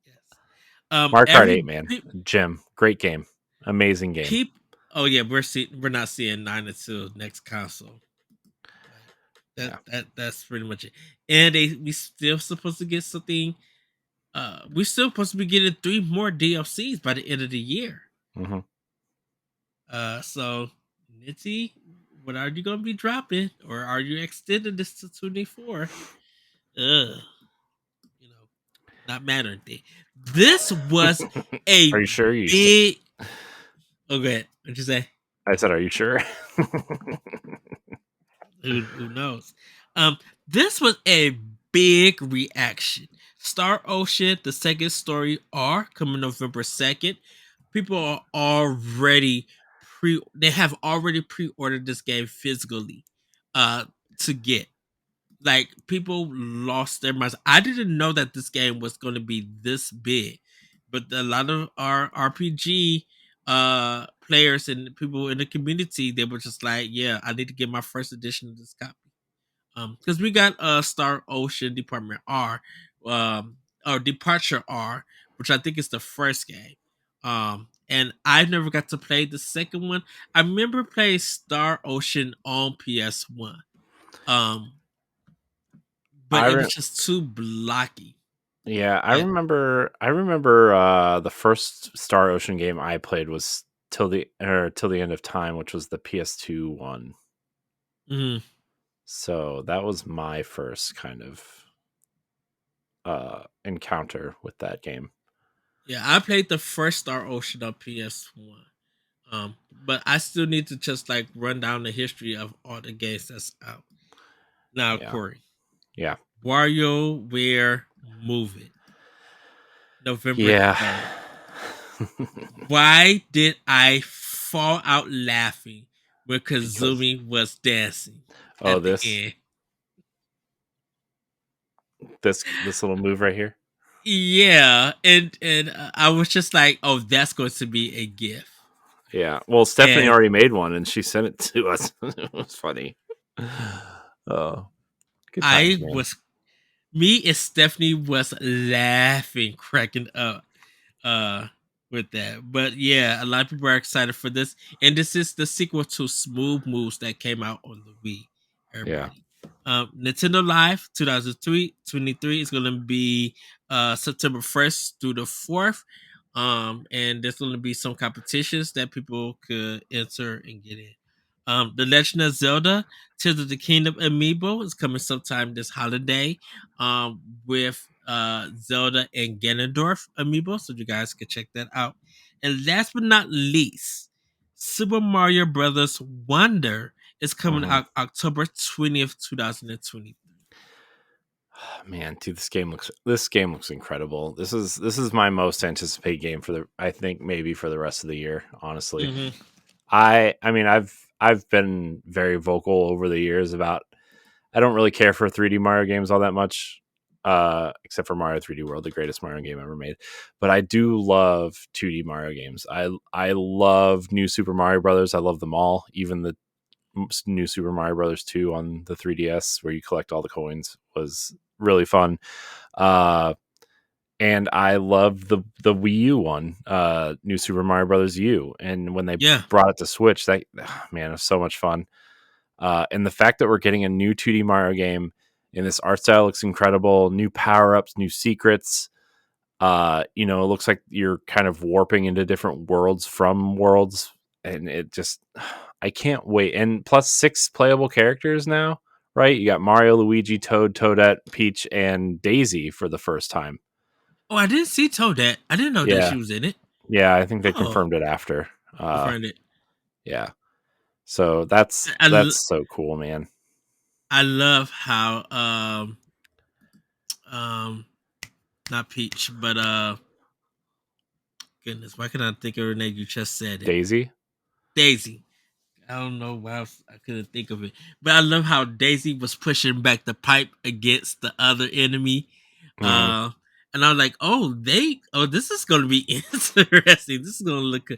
yes. Mario Kart 8, Every man. Jim, great game. Amazing game. peep. Oh yeah, we're not seeing 9 until next console. Like, Yeah. that's pretty much it. And we still supposed to get something. We still supposed to be getting 3 more DLCs by the end of the year. Hmm. So Nitty, what are you gonna be dropping, or are you extending this to 24? You know, not mattering thing. This was a Are you sure? big. Oh, go ahead. What'd you say? I said, are you sure? Who knows? This was a big reaction. Star Ocean, the second story are coming November 2nd. People are already they have already pre-ordered this game physically to get. like people lost their minds. I didn't know that this game was going to be this big, but a lot of our RPG players and people in the community, they were just like, yeah, I need to get my first edition of this copy. Because we got Star Ocean Department R, or Departure R, which I think is the first game. And I never got to play the second one. I remember playing Star Ocean on PS1. Um, but I it re- was just too blocky. yeah, I And remember. I remember the first Star Ocean game I played was till the end of time, which was the PS2 one. mhm. So that was my first kind of encounter with that game. Yeah, I played the first Star Ocean on PS1. But I still need to just like run down the history of all the games that's out. Now, Yeah, Corey, yeah, WarioWare Move It, November yeah. 3rd. Why did I fall out laughing when Because Kazumi was dancing oh, at the this end? this little move right here. Yeah, and I was just like, "Oh, that's going to be a gift." Yeah. Well, Stephanie And already made one, and she sent it to us. It was funny. Oh, good times, I man. was, me and Stephanie was laughing, cracking up uh with that. But yeah, a lot of people are excited for this. And this is the sequel to Smooth Moves that came out on the Wii. Yeah. Everybody. Nintendo Live 2023 is gonna be September 1st through the 4th. And there's gonna be some competitions that people could enter and get in. The Legend of Zelda Tears of the Kingdom amiibo is coming sometime this holiday. With Zelda and Ganondorf amiibo, so you guys can check that out. And last but not least, Super Mario Brothers Wonder is coming Mhm. out October 20th, 2023. Man, dude, this game looks incredible. This is my most anticipated game for the I think maybe for the rest of the year, honestly. Mm-hmm. I mean I've been very vocal over the years about I don't really care for 3D Mario games all that much. Except for Mario 3D World, the greatest Mario game ever made. But I do love 2D Mario games. I love New Super Mario Brothers. I love them all, even the New Super Mario Brothers 2 on the 3DS where you collect all the coins was really fun. Uh, and I love the Wii U one, New Super Mario Brothers U. And when they Yeah. brought it to Switch, that man, it was so much fun. And the fact that we're getting a new 2D Mario game and this art style looks incredible, new power ups, new secrets. You know, it looks like you're kind of warping into different worlds from worlds, and it just, I can't wait. And plus 6 playable characters now, right? You got Mario, Luigi, Toad, Toadette, Peach, and Daisy for the first time. Oh, I didn't see Toadette. I didn't know that Yeah, she was in it. yeah, I think they Oh, confirmed it after. I find it. Yeah, so I, that's so cool, man. I love how um not Peach, but goodness, why can I think of her name? You just said it. Daisy. Daisy. I don't know why I couldn't think of it, but I love how Daisy was pushing back the pipe against the other enemy, Mhm. uh, and I'm like, oh, this is gonna be interesting. This is gonna look.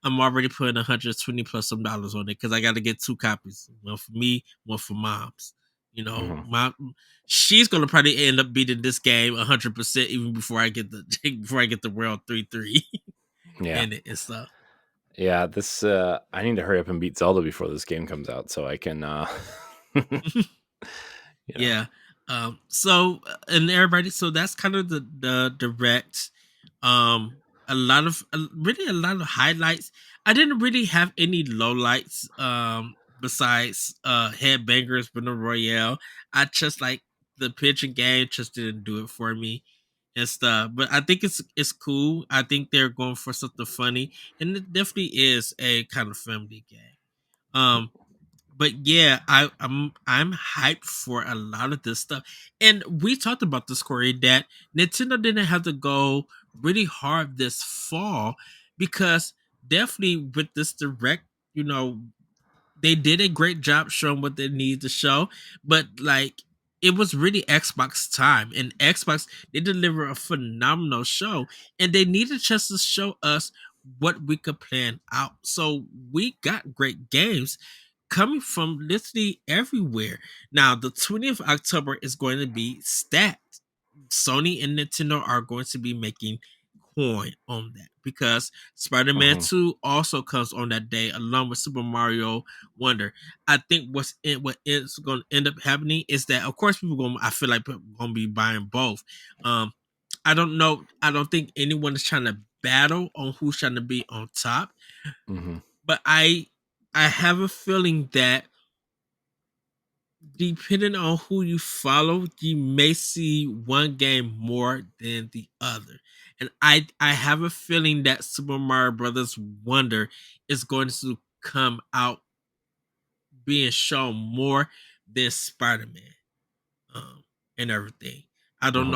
I'm already putting 120 plus some dollars on it because I got to get 2 copies, one for me, one for mom's. You know, Mhm. she's gonna probably end up beating this game 100% even before I get the before I get the World 3 Yeah. in it and stuff. Yeah, this I need to hurry up and beat Zelda before this game comes out so I can you know. Yeah. And everybody, so that's kind of the direct. A lot of really a lot of highlights. I didn't really have any lowlights. Besides Headbangers Battle Royale, I just like the pitching game just didn't do it for me and stuff. But I think it's cool. I think they're going for something funny, and it definitely is a kind of family game. Um, but yeah, I'm hyped for a lot of this stuff. And we talked about this, Corey, that Nintendo didn't have to go really hard this fall because definitely with this direct, you know, they did a great job showing what they need to show. But like it was really Xbox time, and Xbox, they deliver a phenomenal show, and they needed just to show us what we could plan out. So we got great games coming from literally everywhere. Now, the 20th of October is going to be stacked. Sony and Nintendo are going to be making coin on that because Spider-Man Hmm. 2 also comes on that day along with Super Mario Wonder. I think what is going to end up happening is that of course people going, I feel like people going to be buying both. Um I don't know. I don't think anyone is trying to battle on who's trying to be on top, Hmm. but I have a feeling that depending on who you follow, you may see one game more than the other. And I have a feeling that Super Mario Brothers Wonder is going to come out being shown more than Spider-Man, and everything. Hmm. I don't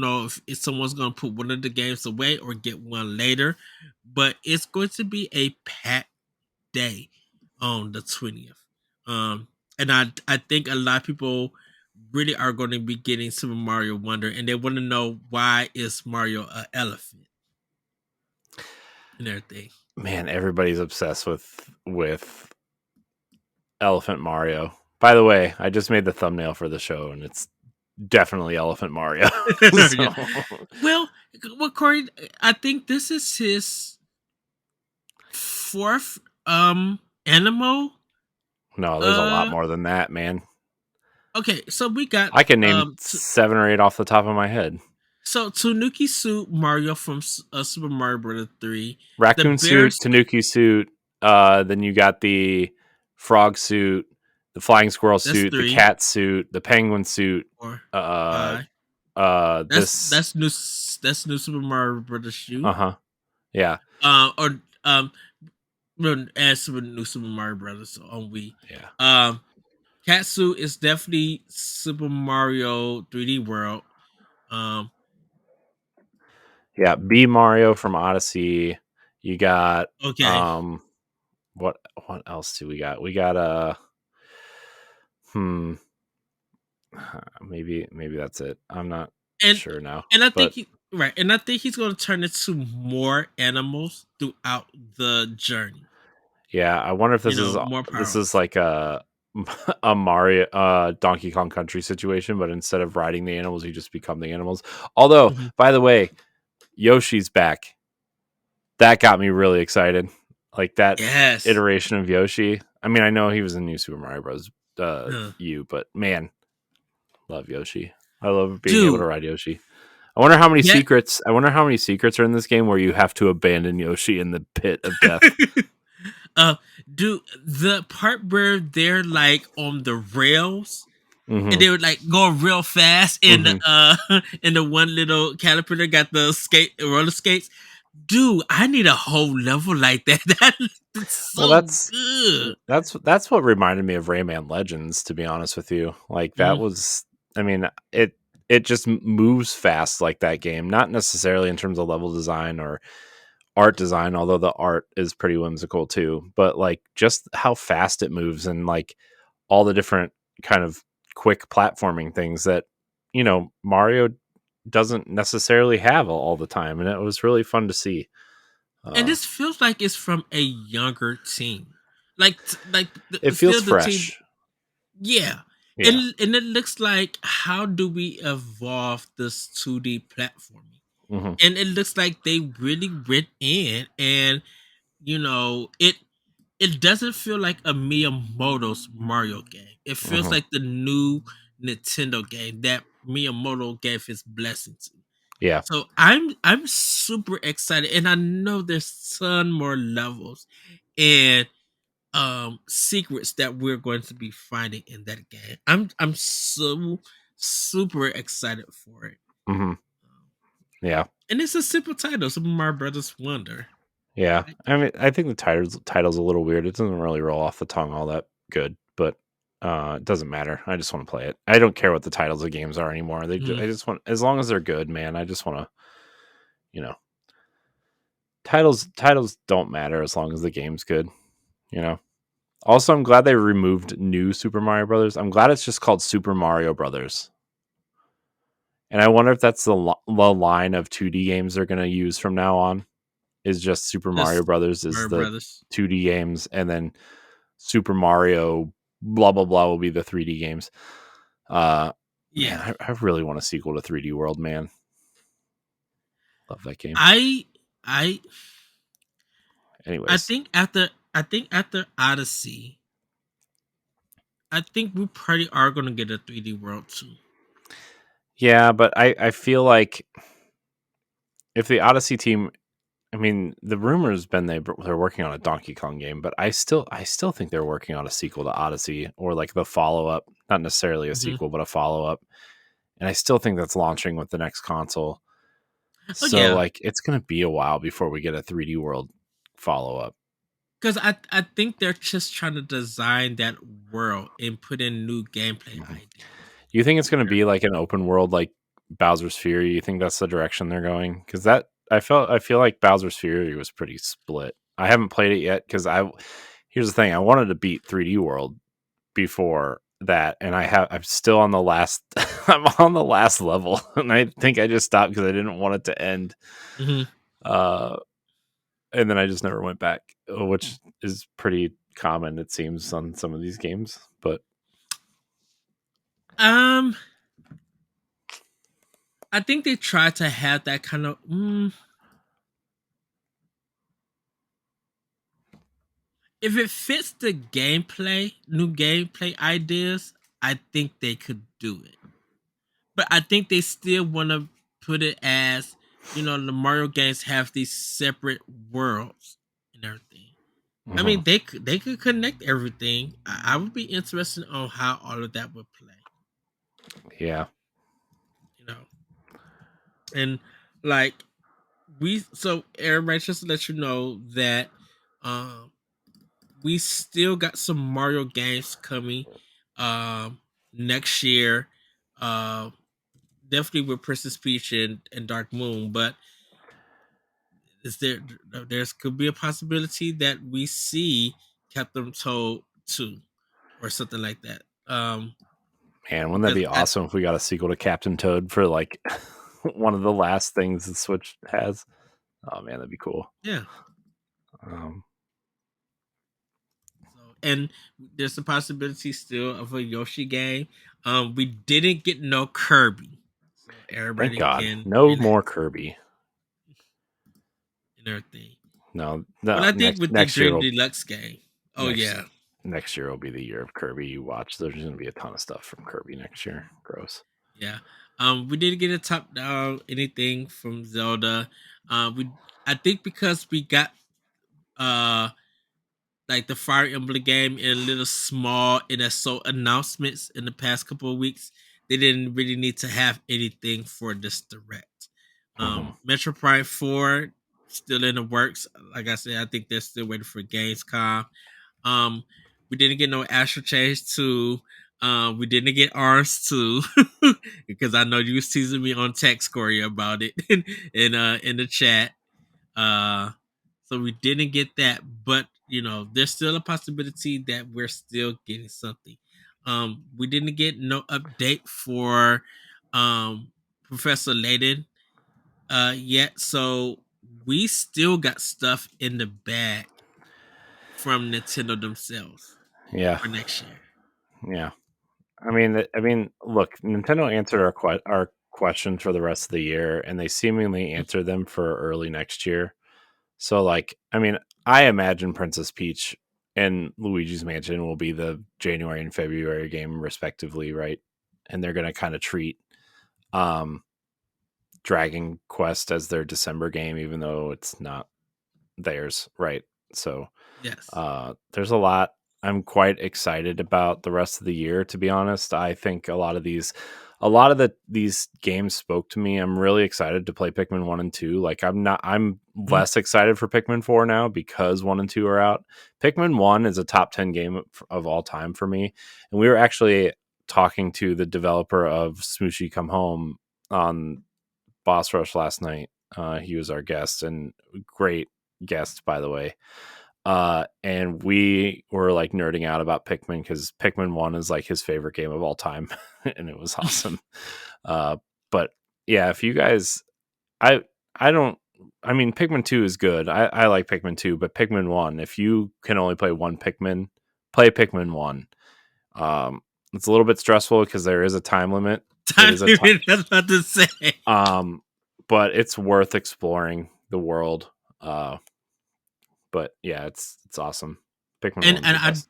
know if someone's gonna put one of the games away or get one later, but it's going to be a packed day on the 20th. Um, and I think a lot of people really are going to be getting Super Mario Wonder, and they want to know why is Mario a elephant and everything. Man, everybody's obsessed with Elephant Mario. By the way, I just made the thumbnail for the show, and it's definitely Elephant Mario. Yeah. So, Well, well, Corey, I think this is his fourth animal. no, there's a lot Uh, more than that, man. okay, so we got I can name 7 or 8 off the top of my head. so Tanuki Suit Mario from Super Mario Bros. 3, the Raccoon bear suit, suit. Tanuki suit. Then you got the frog suit, the flying squirrel That's suit, the 3 cat suit, the penguin suit. or Uh, 5. That's this. that's new. That's new Super Mario Brothers shoe. Uh huh. Yeah. Or well, as Super New Super Mario Brothers on Wii. Yeah. Um, Katsu is definitely Super Mario 3D World. Um, Yeah. B Mario from Odyssey. You got okay, um. What else do we got? We got hmm. Maybe that's it. I'm not and sure now, and I think but and I think he's going to turn into more animals throughout the journey. yeah, I wonder if You know, more power this is ups. like a a Mario Donkey Kong Country situation, but instead of riding the animals, you just become the animals. Although, Mhm. by the way, Yoshi's back. That got me really excited. Like that Yes, iteration of Yoshi. I mean, I know he was in New Super Mario Bros. uh, U, but man, love Yoshi. I love being able to dude. ride Yoshi. I wonder how many Yeah. secrets. I wonder how many secrets are in this game where you have to abandon Yoshi in the pit of death. uh, do the part where they're like on the rails and Hmm. they would like go real fast and Hmm. and the one little caterpillar got the roller skates. Dude, I need a whole level like that. That's Well, so good. that's what reminded me of Rayman Legends. To be honest with you, like that Mhm, was. I mean, it just moves fast like that game. Not necessarily in terms of level design or art design, although the art is pretty whimsical too. But like just how fast it moves and like all the different kind of quick platforming things that Mario doesn't necessarily have all the time, and it was really fun to see. and Uh, this feels like it's from a younger team, like it still feels the team. fresh. Yeah. Yeah. And it looks like how do we evolve this 2D platforming? Hmm. And it looks like they really went in and it doesn't feel like a Miyamoto's Mario game. It feels Hmm. like the new Nintendo game that Miyamoto gave his blessing to. Yeah. So I'm super excited, and I know there's ton more levels and secrets that we're going to be finding in that game. I'm so super excited for it. Hmm. Um, Yeah. and it's a simple title, Super Mario Brothers Wonder. Yeah. Like, I mean, I think the title's a little weird. It doesn't really roll off the tongue all that good, but it doesn't matter. I just want to play it. I don't care what the titles of games are anymore. mm. I just want, as long as they're good, man. I just want to, you know, titles don't matter as long as the game's good. You know. Also, I'm glad they removed New Super Mario Brothers. I'm glad it's just called Super Mario Brothers. And I wonder if that's the line of 2D games they're going to use from now on. Is just Super Mario Just Brothers is Mario the Brothers. 2D games, and then Super Mario blah blah blah will be the 3D games. Man, Yeah. I really want a sequel to 3D World. Man, love that game. I I Anyways, I think after Odyssey, I think we probably are gonna get a 3D World too. yeah, but I feel like if the Odyssey team, I mean, the rumor has been they're working on a Donkey Kong game, but I still think they're working on a sequel to Odyssey or like the follow up, not necessarily a Hmm. sequel, but a follow up. And I still think that's launching with the next console. Oh So yeah, like it's gonna be a while before we get a 3D World follow up. because I think they're just trying to design that world and put in new gameplay Mhm. ideas. You think it's gonna be like an open world like Bowser's Fury? You think that's the direction they're going? Because that I feel like Bowser's Fury was pretty split. I haven't played it yet because I here's the thing, I wanted to beat 3D World before that, and I'm still on the last I'm on the last level, and I think I just stopped because I didn't want it to end. Hmm. Uh, and then I just never went back, which is pretty common, it seems, on some of these games. But Um, I think they try to have that kind of. If it fits the gameplay, new gameplay ideas, I think they could do it. But I think they still want to put it as the Mario games have these separate worlds and everything. I mhm, mean, they could connect everything. I would be interested on how all of that would play. yeah, You know, and like so everybody just to let you know that um we still got some Mario games coming next year. Uh Definitely with Princess Peach and Dark Moon, but is there's could be a possibility that we see Captain Toad 2 or something like that. man, wouldn't that Because be I awesome if we got a sequel to Captain Toad for like one of the last things the Switch has? Oh man, that'd be cool. Yeah. Um, So and there's a possibility still of a Yoshi game. We didn't get no Kirby. So thank everybody God, can no relax more Kirby. and everything. No, But no, I think with the Dream Deluxe game, oh next yeah, next year will be the year of Kirby. You watch. There's going to be a ton of stuff from Kirby next year. Gross. yeah. We didn't get a top down anything from Zelda. We I think because we got uh like the Fire Emblem game in a little small and as so announcements in the past couple of weeks, they didn't really need to have anything for this direct. Mhm. Metro Prime 4 still in the works. Like I said, I think they're still waiting for Gamescom. Um, we didn't get no Astral Change 2. We didn't get Arms 2 because I know you was teasing me on text Corey about it in the chat. Uh, so we didn't get that, but there's still a possibility that we're still getting something. We didn't get no update for Professor Layton yet, so we still got stuff in the bag from Nintendo themselves Yeah, for next year. yeah. I mean, look, Nintendo answered our questions for the rest of the year, and they seemingly answered them for early next year. So, like, I mean, I imagine Princess Peach and Luigi's Mansion will be the January and February game, respectively, right? And they're going to kind of treat um, Dragon Quest as their December game, even though it's not theirs, right? So, Yes. there's a lot. I'm quite excited about the rest of the year. To be honest, I think a lot of these games spoke to me. I'm really excited to play Pikmin 1 and 2. Like I'm not. I'm Mhm. less excited for Pikmin 4 now because 1 and 2 are out. Pikmin 1 is a top 10 game of all time for me, and we were actually talking to the developer of Smooshy Come Home on Boss Rush last night. He was our guest and great guest, by the way. And we were like nerding out about Pikmin because Pikmin 1 is like his favorite game of all time, and it was awesome. Uh, but yeah, if you guys, I, I don't, I mean, Pikmin 2 is good. I like Pikmin 2, but Pikmin 1, if you can only play one Pikmin, play Pikmin 1. Um, it's a little bit stressful because there is a time limit. It Time is a time, limit. That's what to say. um, but it's worth exploring the world. Uh, but yeah, it's awesome. Pikmin And one's and the I best.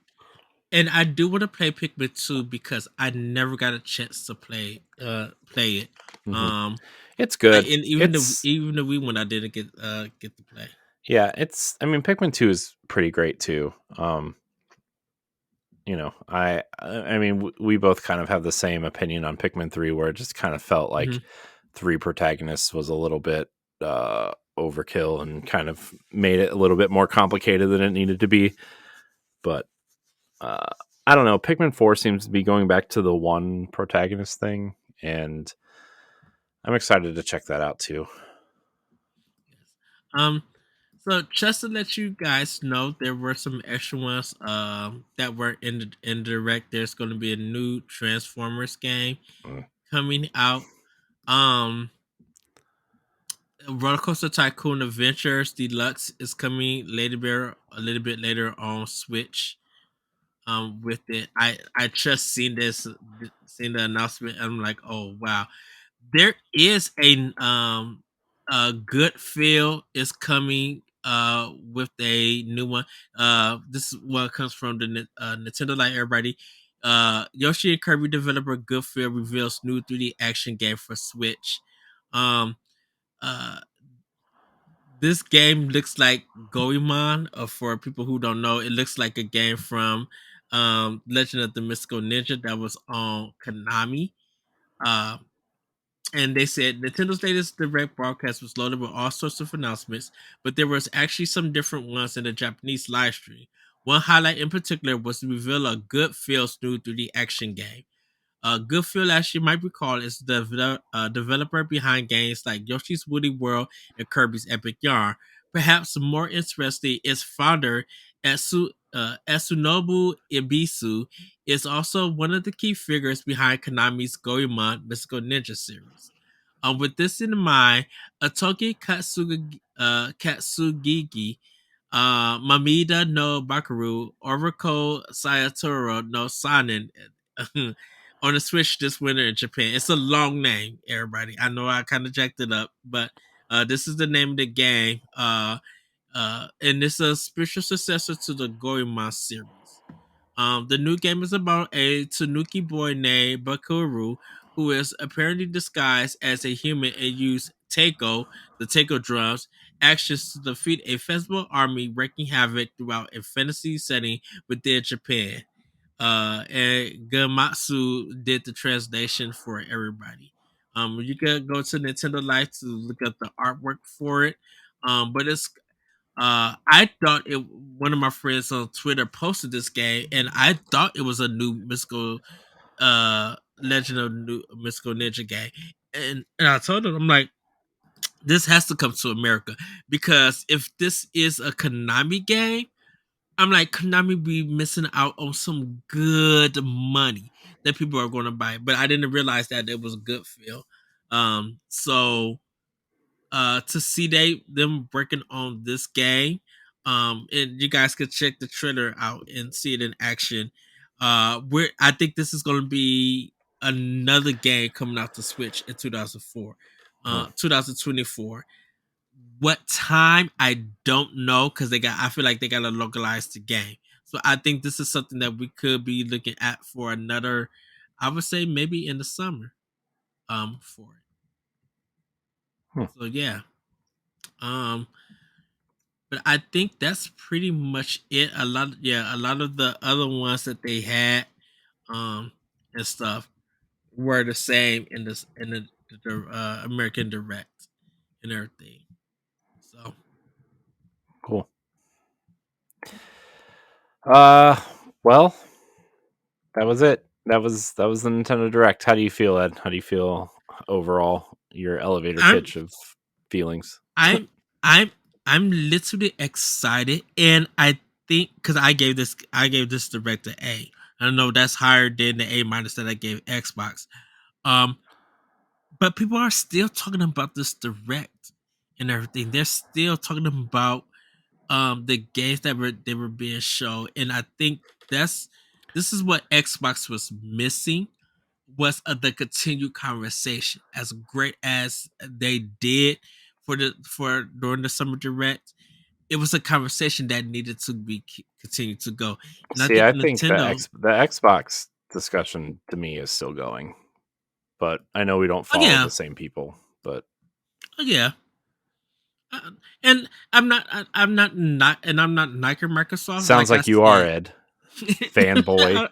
and I do want to play Pikmin 2 because I never got a chance to play it. Hmm. Um It's good. and It's even the Wii one I didn't get to play. yeah. It's I mean Pikmin 2 is pretty great too. I mean we both kind of have the same opinion on Pikmin 3, where it just kind of felt like Mhm. three protagonists was a little bit overkill and kind of made it a little bit more complicated than it needed to be. But uh, I don't know. Pikmin 4 seems to be going back to the one protagonist thing, and I'm excited to check that out too. Um so just to let you guys know, there were some extra ones that were in the direct. There's going to be a new Transformers game Mm. coming out. Um Roller Coaster Tycoon Adventures Deluxe is coming a little bit later on Switch. With it, I just seen the announcement. And I'm like, oh wow, there is a good feel is coming with a new one. This is what comes from the Nintendo Light. Everybody, Yoshi and Kirby developer Goodfeel reveals new 3D action game for Switch. Um, uh, this game looks like Goemon. For people who don't know, it looks like a game from Legend of the Mystical Ninja that was on Konami. Uh, and they said Nintendo's latest direct broadcast was loaded with all sorts of announcements, but there was actually some different ones in the Japanese live stream. One highlight in particular was to reveal a good feels new 3D action game. Goodfield, as you might recall, is the developer behind games like Yoshi's Woody World and Kirby's Epic Yarn. Perhaps more interesting, its founder, Esunobu Ibisu, is also one of the key figures behind Konami's Goemon Mystical Ninja series. With this in mind, Atoki Katsugigi, Mamida no Bakaru, Oracle Sayatoro no Sanin, on the Switch this winter in Japan. It's a long name, everybody. I know I kind of jacked it up, but this is the name of the game. And it's a spiritual successor to the Goemon series. The new game is about a Tanuki boy named Bakuru who is apparently disguised as a human and use Taiko, the Taiko drums, actions to defeat a festival army wreaking havoc throughout a fantasy setting within Japan. And Gamatsu did the translation for everybody. You can go to Nintendo Life to look at the artwork for it. But it's I thought it. One of my friends on Twitter posted this game, and I thought it was a new mystical, Legend of New Mystical Ninja game. And I told him, I'm like, this has to come to America because if this is a Konami game, I'm like, Konami be missing out on some good money that people are going to buy. But I didn't realize that it was a good feel. So to see them working on this game, and you guys could check the trailer out and see it in action. Where I think this is going to be another game coming out to Switch in Hmm. 2024. What time I don't know because I feel like they got to localize the game. So I think this is something that we could be looking at for another. I would say maybe in the summer. For it. Hmm. So yeah. Um, but I think that's pretty much it. A lot of the other ones that they had, and stuff were the same in the American Direct and everything. So Cool. Uh, well, that was it. That was the Nintendo Direct. How do you feel, Ed? How do you feel overall? Your elevator I'm pitch of feelings. I'm I'm I'm literally excited, and I think because I gave this direct a A. I know that's higher than the A minus that I gave Xbox. Um, but people are still talking about this direct and everything. They're still talking about the games that were being shown, and I think that's this is what Xbox was missing was the continued conversation. As great as they did for during the summer direct, it was a conversation that needed to be continued to go. And I See, think I think Nintendo, the Xbox discussion to me is still going, but I know we don't oh follow yeah, the same people. But oh yeah, and I'm not Nike Microsoft. sounds Like I like you are, said, Ed, fanboy.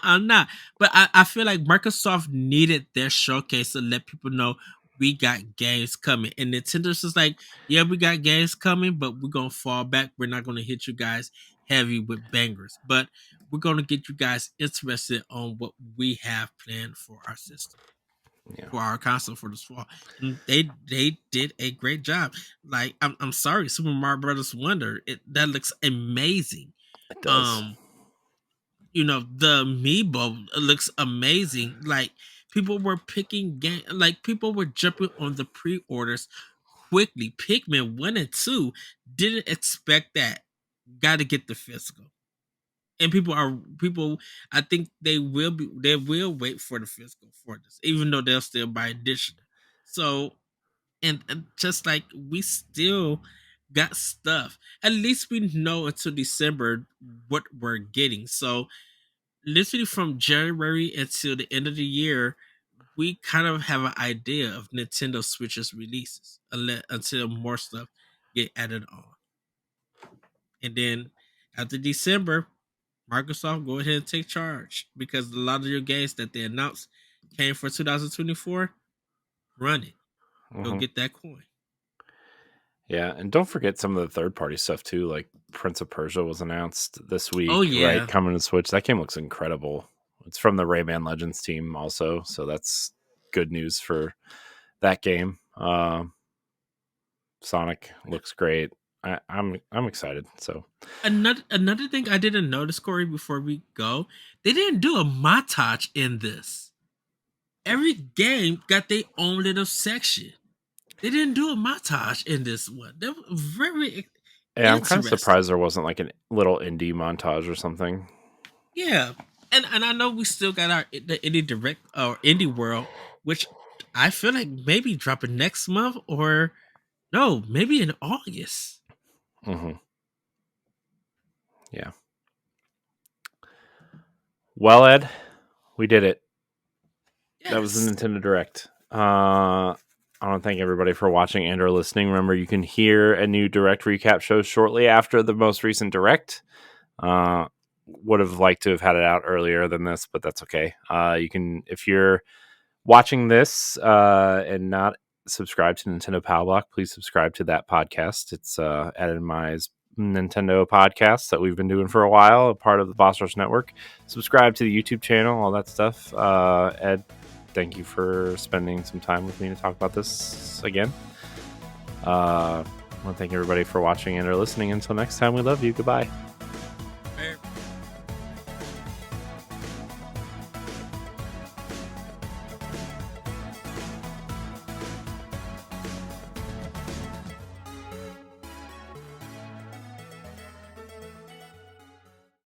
I'm not. But I feel like Microsoft needed their showcase to let people know we got games coming. And Nintendo's just like, yeah, we got games coming, but we're gonna fall back. We're not gonna hit you guys heavy with bangers. But we're gonna get you guys interested on what we have planned for our system, Yeah, for our console for this fall. And they did a great job. Like I'm sorry, Super Mario Brothers Wonder, that looks amazing. it does. Um the amiibo looks amazing. Like people were picking game, like people were jumping on the pre-orders quickly. Pikmin 1 and 2 didn't expect that. Got to get the physical, and people. I think they will wait for the physical for this, even though they'll still buy digital. So and just like we still got stuff. At least we know until December what we're getting. So literally from January until the end of the year, we kind of have an idea of Nintendo Switch's releases until more stuff get added on. And then after December, Microsoft go ahead and take charge because a lot of your games that they announced came for 2024. Run it. Go Hmm. get that coin. Yeah, and don't forget some of the third party stuff too. Like Prince of Persia was announced this Oh week, right? yeah. Coming to Switch. That game looks incredible. It's from the Rayman Legends team, also, so that's good news for that game. Sonic looks great. I'm excited. So Another thing I didn't notice, Corey, before we go, they didn't do a montage in this. Every game got their own little section. They didn't do a montage in this one. That was very yeah, I'm kind of interesting. surprised there wasn't like a little indie montage or something. Yeah, and I know we still got our the indie direct or indie world, which I feel like maybe dropping next month or no, maybe in August. Hmm. Yeah. Well, Ed, we did it. That was the Yes, Nintendo Direct. I want to thank everybody for watching and or listening. Remember, you can hear a new Direct recap show shortly after the most recent Direct. Would have liked to have had it out earlier than this, but that's okay. You can, if you're watching this and not subscribed to Nintendo Power Block, please subscribe to that podcast. It's Ed and Mai's Nintendo podcast that we've been doing for a while, a part of the Boss Rush Network. Subscribe to the YouTube channel, all that stuff. Ed, thank you for spending some time with me to talk about this again. I want to thank everybody for watching and or listening. Until next time, we love you. Goodbye.